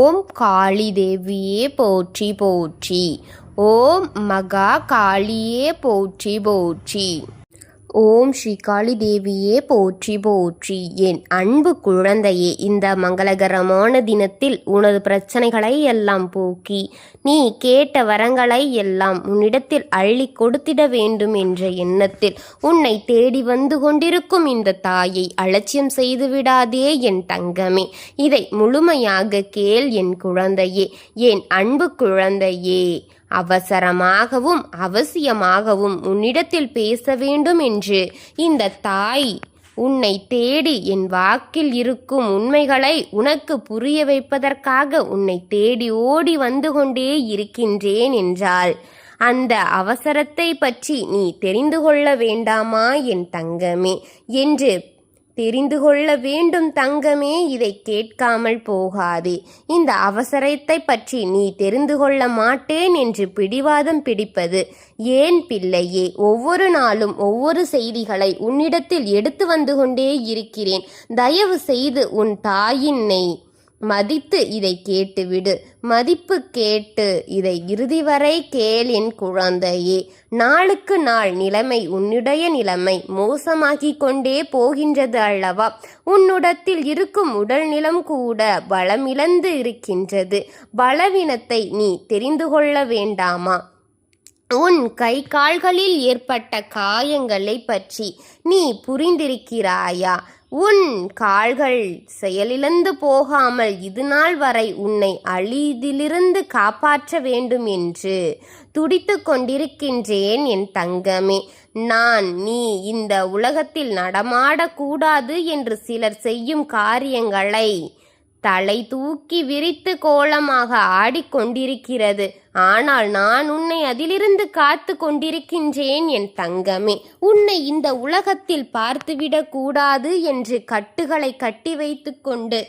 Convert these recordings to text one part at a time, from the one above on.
ஓம் காளி தேவியே போற்றி போற்றி. ஓம் மகா காளியே போற்றி போற்றி. ஓம் ஸ்ரீ காளி தேவியே போற்றி போற்றி. என் அன்பு குழந்தையே, இந்த மங்களகரமான தினத்தில் உனது பிரச்சனைகளை எல்லாம் போக்கி நீ கேட்ட வரங்களை எல்லாம் உன்னிடத்தில் அள்ளி கொடுத்திட வேண்டும் என்ற எண்ணத்தில் உன்னை தேடி வந்து கொண்டிருக்கும் இந்த தாயை அலட்சியம் செய்து விடாதே என் தங்கமே. இதை முழுமையாக கேள் என் குழந்தையே, என் அன்பு குழந்தையே. அவசரமாகவும் அவசியமாகவும் உன்னிடத்தில் பேச வேண்டும் என்று இந்த தாய் உன்னை தேடி என் வாக்கில் இருக்கும் உண்மைகளை உனக்கு புரிய வைப்பதற்காக உன்னை தேடி ஓடி வந்து கொண்டே இருக்கின்றேன் என்றால் அந்த அவசரத்தை பற்றி நீ தெரிந்து கொள்ள வேண்டாமா என் தங்கமே என்று தெரிந்து கொள்ள வேண்டும் தங்கமே. இதை கேட்காமல் போகாதே. இந்த அவசரத்தை பற்றி நீ தெரிந்து கொள்ள மாட்டேன் என்று பிடிவாதம் பிடிப்பது ஏன் பிள்ளையே? ஒவ்வொரு நாளும் ஒவ்வொரு செய்திகளை உன்னிடத்தில் எடுத்து வந்து கொண்டே இருக்கிறேன். தயவு செய்து உன் தாயினை மதித்து இதை கேட்டுவிடு. மதிப்பு கேட்டு இதை இறுதி வரை கேள் என் குழந்தையே. நாளுக்கு நாள் நிலைமை உன்னுடைய நிலைமை மோசமாகி கொண்டே போகின்றது அல்லவா? உன்னுடத்தில் இருக்கும் உடல் நிலம் கூட பலமிழந்து இருக்கின்றது. பலவீனத்தை நீ தெரிந்து கொள்ள வேண்டாமா? உன் கை கால்களில் ஏற்பட்ட காயங்களை பற்றி நீ புரிந்திருக்கிறாயா? உன் கால்கள் செயலிழந்து போகாமல் இதுநாள் வரை உன்னை அழிதிலிருந்து காப்பாற்ற வேண்டும் என்று துடித்து கொண்டிருக்கின்றேன் என் தங்கமே. நீ இந்த உலகத்தில் நடமாடக்கூடாது என்று சிலர் செய்யும் காரியங்களை தலை தூக்கி விரித்து கோலமாக ஆடிக்கொண்டிருக்கிறது. ஆனால் நான் உன்னை அதிலிருந்து காத்து கொண்டிருக்கின்றேன் என் தங்கமே. உன்னை இந்த உலகத்தில் பார்த்துவிடக் கூடாது என்று கட்டுகளை கட்டி வைத்து கொண்டு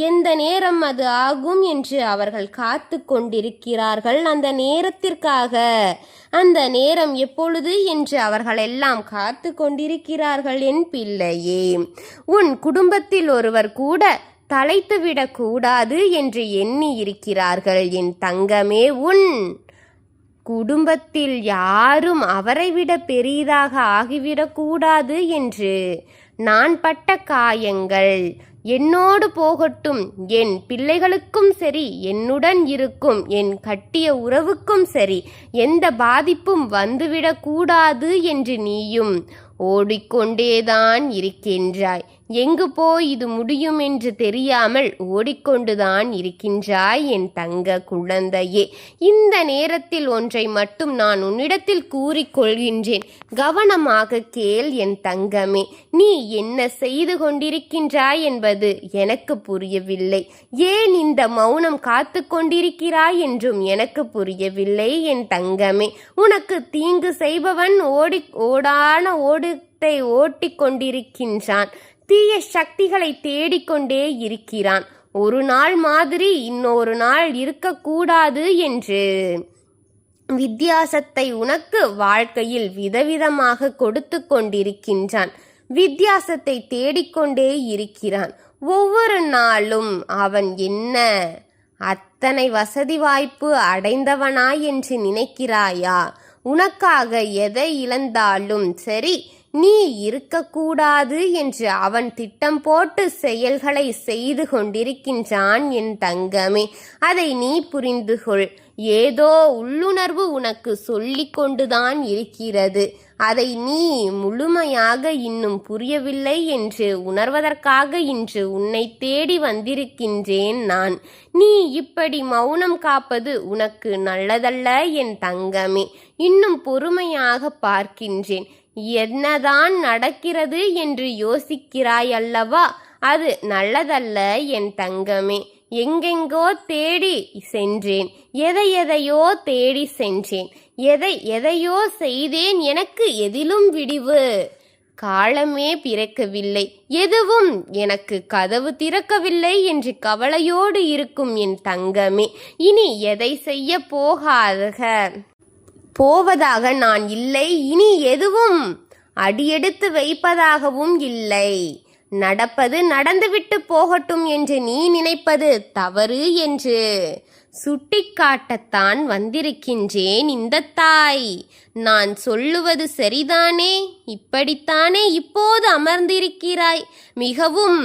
எந்த நேரம் அது ஆகும் என்று அவர்கள் காத்து கொண்டிருக்கிறார்கள். அந்த நேரத்திற்காக அந்த நேரம் எப்பொழுது என்று அவர்கள் எல்லாம் காத்து கொண்டிருக்கிறார்கள் என் பிள்ளையே. உன் குடும்பத்தில் ஒருவர் கூட தலைத்துவிடக் கூடாது என்று எண்ணி இருக்கிறார்கள் என் தங்கமே. உன் குடும்பத்தில் யாரும் அவரை விட பெரிதாக ஆகிவிடக்கூடாது என்று நான் பட்ட காயங்கள் என்னோடு போகட்டும். என் பிள்ளைகளுக்கும் சரி, என்னுடன் இருக்கும் என் கட்டிய உறவுக்கும் சரி, எந்த பாதிப்பும் வந்துவிடக்கூடாது என்று நீயும் ஓடிக்கொண்டேதான் இருக்கின்றாய். எங்கு போய் இது முடியும் என்று தெரியாமல் ஓடிக்கொண்டுதான் இருக்கின்றாய் என் தங்க குழந்தையே. இந்த நேரத்தில் ஒன்றை மட்டும் நான் உன்னிடத்தில் கூறிக்கொள்கின்றேன். கவனமாக கேள் என் தங்கமே. நீ என்ன செய்து கொண்டிருக்கின்றாய் என்பது எனக்கு புரியவில்லை. ஏன் இந்த மௌனம் காத்து கொண்டிருக்கிறாய் என்றும் எனக்கு புரியவில்லை என் தங்கமே. உனக்கு தீங்கு செய்பவன் ஓடான ஓட்டத்தை ஓட்டிக் கொண்டிருக்கின்றான். தீய சக்திகளை தேடிக்கொண்டே இருக்கிறான். ஒரு நாள் மாதிரி இன்னொரு நாள் இருக்கக்கூடாது என்று வித்தியாசத்தை உனக்கு வாழ்க்கையில் விதவிதமாக கொடுத்து கொண்டிருக்கின்றான். வித்தியாசத்தை தேடிக்கொண்டே இருக்கிறான். ஒவ்வொரு நாளும் அவன் என்ன அத்தனை வசதி வாய்ப்பு அடைந்தவனாய் என்று நினைக்கிறாயா? உனக்காக எதை இழந்தாலும் சரி, நீ இருக்கக்கூடாது என்று அவன் திட்டம் போட்டு செயல்களை செய்து கொண்டிருக்கின்றான் என் தங்கமே. அதை நீ புரிந்து கொள். ஏதோ உள்ளுணர்வு உனக்கு சொல்லிக் கொண்டுதான் இருக்கிறது. அதை நீ முழுமையாக இன்னும் புரியவில்லை என்று உணர்வதற்காக இன்று உன்னை தேடி வந்திருக்கின்றேன் நான். நீ இப்படி மௌனம் காப்பது உனக்கு நல்லதல்ல என் தங்கமே. இன்னும் பொறுமையாக பார்க்கின்றேன். என்னதான் நடக்கிறது என்று யோசிக்கிறாய் அல்லவா? அது நல்லதல்ல என் தங்கமே. எங்கெங்கோ தேடி சென்றேன், எதையோ தேடி சென்றேன், எதையோ செய்தேன். எனக்கு எதிலும் விடிவு காலமே பிறக்கவில்லை, எதுவும் எனக்கு கதவு திறக்கவில்லை என்று கவலையோடு இருக்கும் என் தங்கமே. இனி எதை செய்ய போவதாக நான் இல்லை. இனி எதுவும் அடியெடுத்து வைப்பதாகவும் இல்லை. நடப்பது நடந்துவிட்டு போகட்டும் என்று நீ நினைப்பது தவறு என்று சுட்டிக்காட்டத்தான் வந்திருக்கின்றேன் இந்த தாய். நான் சொல்லுவது சரிதானே? இப்படித்தானே இப்போது அமர்ந்திருக்கிறாய்? மிகவும்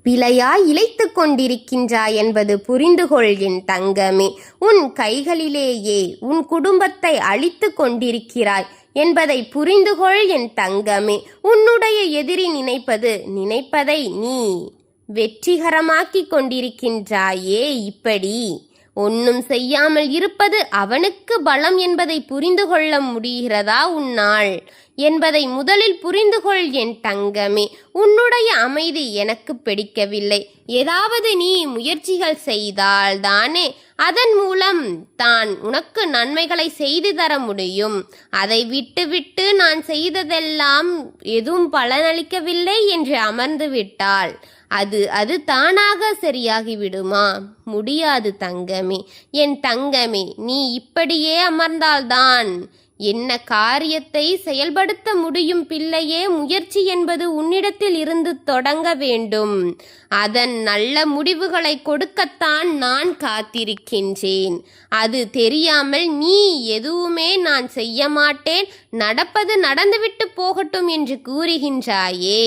பிழையாய் இழைத்து கொண்டிருக்கின்றாய் என்பது புரிந்துகொள் என் தங்கமே. உன் கைகளிலேயே உன் குடும்பத்தை அழித்து கொண்டிருக்கிறாய் என்பதை புரிந்துகொள் என் தங்கமே. உன்னுடைய எதிரி நினைப்பதை நீ வெற்றிகரமாக்கிக் கொண்டிருக்கின்றாயே. இப்படி ஒன்னும் செய்யாமல் இருப்பது அவனுக்கு பலம் என்பதை புரிந்து கொள்ள முடிகிறதா உன்னால் என்பதை முதலில் புரிந்துகொள் என் தங்கமே. உன்னுடைய அமைதி எனக்கு பிடிக்கவில்லை. ஏதாவது நீ முயற்சிகள் செய்தால் தானே அதன் மூலம் தான் உனக்கு நன்மைகளை செய்து தர முடியும். அதை விட்டு நான் செய்ததெல்லாம் எதுவும் பலனளிக்கவில்லை என்று அமர்ந்து விட்டால் அது தானாக சரியாகிவிடுமா? முடியாது தங்கமே. என் தங்கமே, நீ இப்படியே அமர்ந்தால்தான் என்ன காரியத்தை செயல்படுத்த முடியும் பிள்ளையே? முயற்சி என்பது உன்னிடத்தில் இருந்து தொடங்க வேண்டும். அதன் நல்ல முடிவுகளை கொடுக்கத்தான் நான் காத்திருக்கின்றேன். அது தெரியாமல் நீ எதுவுமே நான் செய்ய மாட்டேன், நடப்பது நடந்துவிட்டு போகட்டும் என்று கூறுகின்றாயே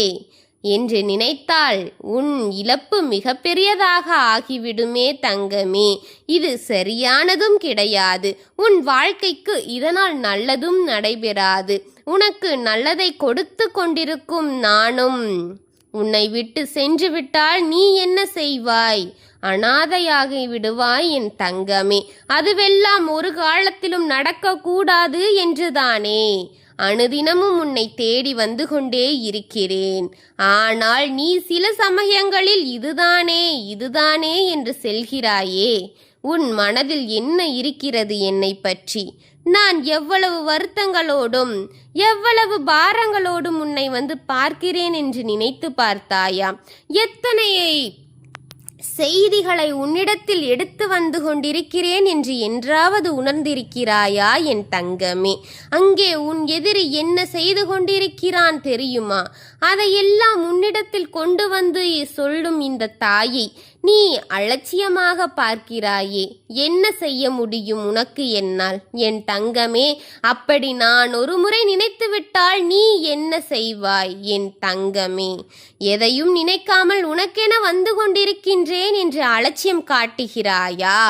என்று நினைத்தால் உன் இழப்பு மிக பெரியதாக ஆகிவிடுமே தங்கமே. இது சரியானதும் கிடையாது. உன் வாழ்க்கைக்கு இதனால் நல்லதும் நடைபெறாது. உனக்கு நல்லதை கொடுத்து கொண்டிருக்கும் நானும் உன்னை விட்டு சென்று விட்டால் நீ என்ன செய்வாய்? அனாதையாகி விடுவாய் என் தங்கமே. அதுவெல்லாம் ஒரு காலத்திலும் நடக்கக்கூடாது என்றுதானே அனுதினமும் உன்னை தேடி வந்து கொண்டே இருக்கிறேன். ஆனால் நீ சில சமயங்களில் இதுதானே என்று செல்கிறாயே. உன் மனதில் என்ன இருக்கிறது என்னை பற்றி? நான் எவ்வளவு வருத்தங்களோடும் எவ்வளவு பாரங்களோடும் உன்னை வந்து பார்க்கிறேன் என்று நினைத்து பார்த்தாயா? எத்தனை செய்திகளை உன்னிடத்தில் எடுத்து வந்து கொண்டிருக்கிறேன் என்று என்றாவது உணர்ந்திருக்கிறாயா என் தங்கமே? அங்கே உன் எதிரி என்ன செய்து கொண்டிருக்கிறான் தெரியுமா? அதையெல்லாம் உன்னிடத்தில் கொண்டு வந்து சொல்லும் இந்த தாயை நீ அலட்சியமாக பார்க்கிறாயே. என்ன செய்ய முடியும் உனக்கு என்னால்? என் தங்கமே, அப்படி நான் ஒரு முறை நினைத்து விட்டால் நீ என்ன செய்வாய் என் தங்கமே? எதையும் நினைக்காமல் உனக்கென வந்து கொண்டிருக்கின்றேன் என்று அலட்சியம் காட்டுகிறாயா?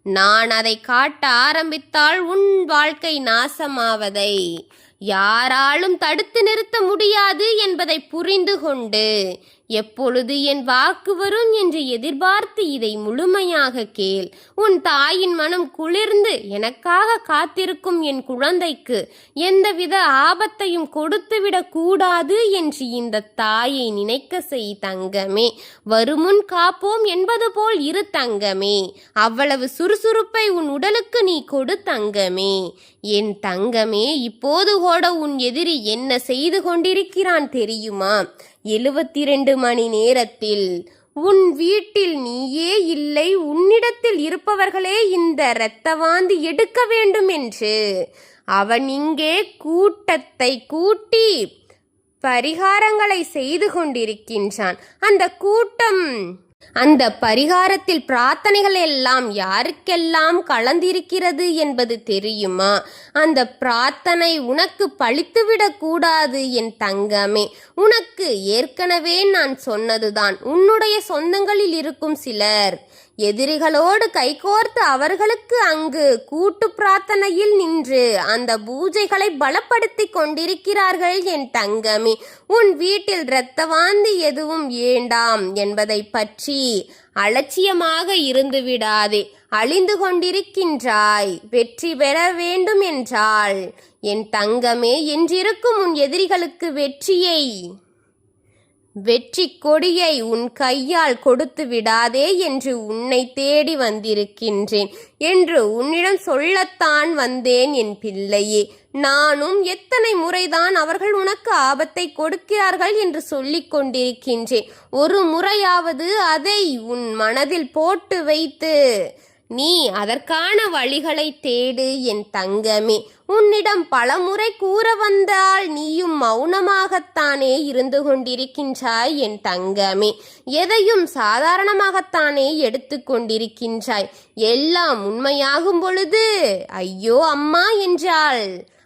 நான் அதை காட்ட ஆரம்பித்தால் உன் வாழ்க்கை நாசமாவதை யாராலும் தடுத்து நிறுத்த முடியாது என்பதை புரிந்து கொண்டு எப்பொழுது என் வாக்கு வரும் என்று எதிர்பார்த்து இதை முழுமையாக கேள். உன் தாயின் மனம் குளிர்ந்து எனக்காக காத்திருக்கும் என் குழந்தைக்கு எந்தவித ஆபத்தையும் கொடுத்துவிடக் கூடாது என்று இந்த தாயை நினைக்க செய் தங்கமே. வருமுன் காப்போம் என்பது போல் இரு தங்கமே. அவ்வளவு சுறுசுறுப்பை உன் உடலுக்கு நீ கொடு தங்கமே. என் தங்கமே, இப்போது கூட உன் எதிரி என்ன செய்து கொண்டிருக்கிறான் தெரியுமா? 72 மணி நேரத்தில் உன் வீட்டில் நீயே இல்லை, உன்னிடத்தில் இருப்பவர்களே இந்த இரத்த வாந்தி எடுக்க வேண்டும் என்று அவன் இங்கே கூட்டத்தை கூட்டி பரிகாரங்களை செய்து கொண்டிருக்கின்றான். அந்த பரிகாரத்தில் பிரார்த்தனைகள் எல்லாம் யாருக்கெல்லாம் கலந்திருக்கிறது என்பது தெரியுமா? அந்த பிரார்த்தனை உனக்கு பழித்துவிடக் கூடாது என் தங்கமே. உனக்கு ஏற்கனவே நான் சொன்னதுதான். உன்னுடைய சொந்தங்களில் இருக்கும் சிலர் எதிரிகளோடு கைகோர்த்து அவர்களுக்கு அங்கு கூட்டு பிரார்த்தனையில் நின்று அந்த பூஜைகளை பலப்படுத்தி கொண்டிருக்கிறார்கள் என் தங்கமே. உன் வீட்டில் இரத்த வாந்தி எதுவும் வேண்டாம் என்பதை பற்றி அலட்சியமாக இருந்து விடாதே. அழிந்து கொண்டிருக்கின்றாய். வெற்றி பெற வேண்டும் என்றால் என் தங்கமே, என்றிருக்கும் உன் எதிரிகளுக்கு வெற்றி கொடியை உன் கையால் கொடுத்து விடாதே என்று உன்னை தேடி வந்திருக்கின்றேன் என்று உன்னிடம் சொல்லத்தான் வந்தேன் என் பிள்ளையே. நானும் எத்தனை முறைதான் அவர்கள் உனக்கு ஆபத்தை கொடுக்கிறார்கள் என்று சொல்லிக் கொண்டிருக்கின்றேன். ஒரு முறையாவது அதை உன் மனதில் போட்டு வைத்து நீ அதற்கான வழிகளை தேடு என் தங்கமே. உன்னிடம் பலமுறை கூற வந்தால் நீயும் மௌனமாகத்தானே இருந்து கொண்டிருக்கின்றாய் என் தங்கமே. எதையும் சாதாரணமாகத்தானே எடுத்து கொண்டிருக்கின்றாய். எல்லாம் உண்மையாகும் பொழுது ஐயோ அம்மா என்றால்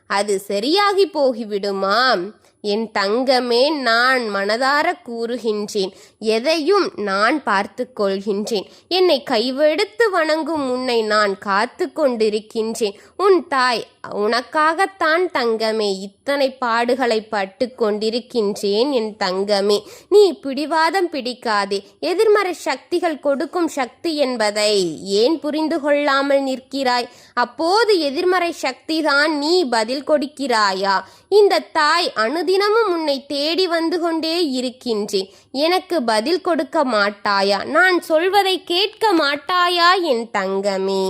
அது சரியாகி போகிவிடுமாம். என் தங்கமே, நான் மனதார கூறுகின்றேன், எதையும் நான் பார்த்து கொள்கின்றேன். என்னை கைவெடுத்து வணங்கும் உன்னை நான் காத்து கொண்டிருக்கின்றேன். உன் தாய் உனக்காகத்தான் தங்கமே இத்தனை பாடுகளை பட்டு கொண்டிருக்கின்றேன் என் தங்கமே. நீ பிடிவாதம் பிடிக்காதே. எதிர்மறை சக்திகள் கொடுக்கும் சக்தி என்பதை ஏன் புரிந்து கொள்ளாமல் நிற்கிறாய்? அப்போது எதிர்மறை சக்திதான் நீ பதில் கொடுக்கிறாயா? இந்த தாய் அனுதினமும் உன்னை தேடி வந்து கொண்டே இருக்கின்றேன். எனக்கு பதில் கொடுக்க மாட்டாயா? நான் சொல்வதை கேட்க மாட்டாயா என் தங்கமே?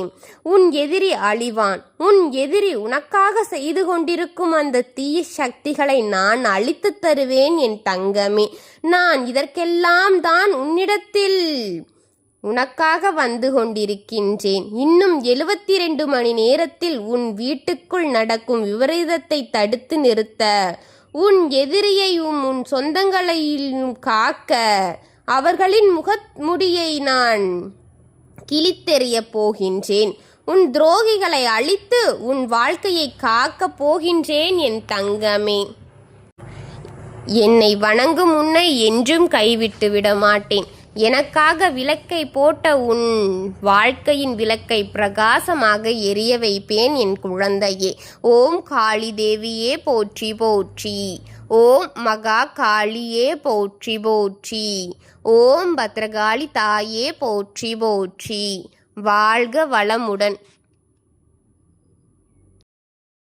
உன் எதிரி அழிவான். உன் எதிரி உனக்காக செய்து கொண்டிருக்கும் அந்த தீய சக்திகளை நான் அழித்து தருவேன் என் தங்கமே. நான் இதற்கெல்லாம் தான் உன்னிடத்தில் உனக்காக வந்து கொண்டிருக்கின்றேன். இன்னும் 72 மணி நேரத்தில் உன் வீட்டுக்குள் நடக்கும் விபரீதத்தை தடுத்து நிறுத்த, உன் எதிரியையும் உன் சொந்தங்களையும் காக்க, அவர்களின் முகமுடியை நான் கிழித்தெறிய போகின்றேன். உன் துரோகிகளை அழித்து உன் வாழ்க்கையை காக்கப் போகின்றேன் என் தங்கமே. என்னை வணங்கும் உன்னை என்றும் கைவிட்டு விட மாட்டேன். எனக்காக விளக்கை போட்ட உன் வாழ்க்கையின் விளக்கை பிரகாசமாக எரிய வைப்பேன் என் குழந்தையே. ஓம் காளி தேவியே போற்றி போற்றி. ஓம் மகா காளியே போற்றி போற்றி. ஓம் பத்ரகாளி தாயே போற்றி போற்றி. வாழ்க வளமுடன்.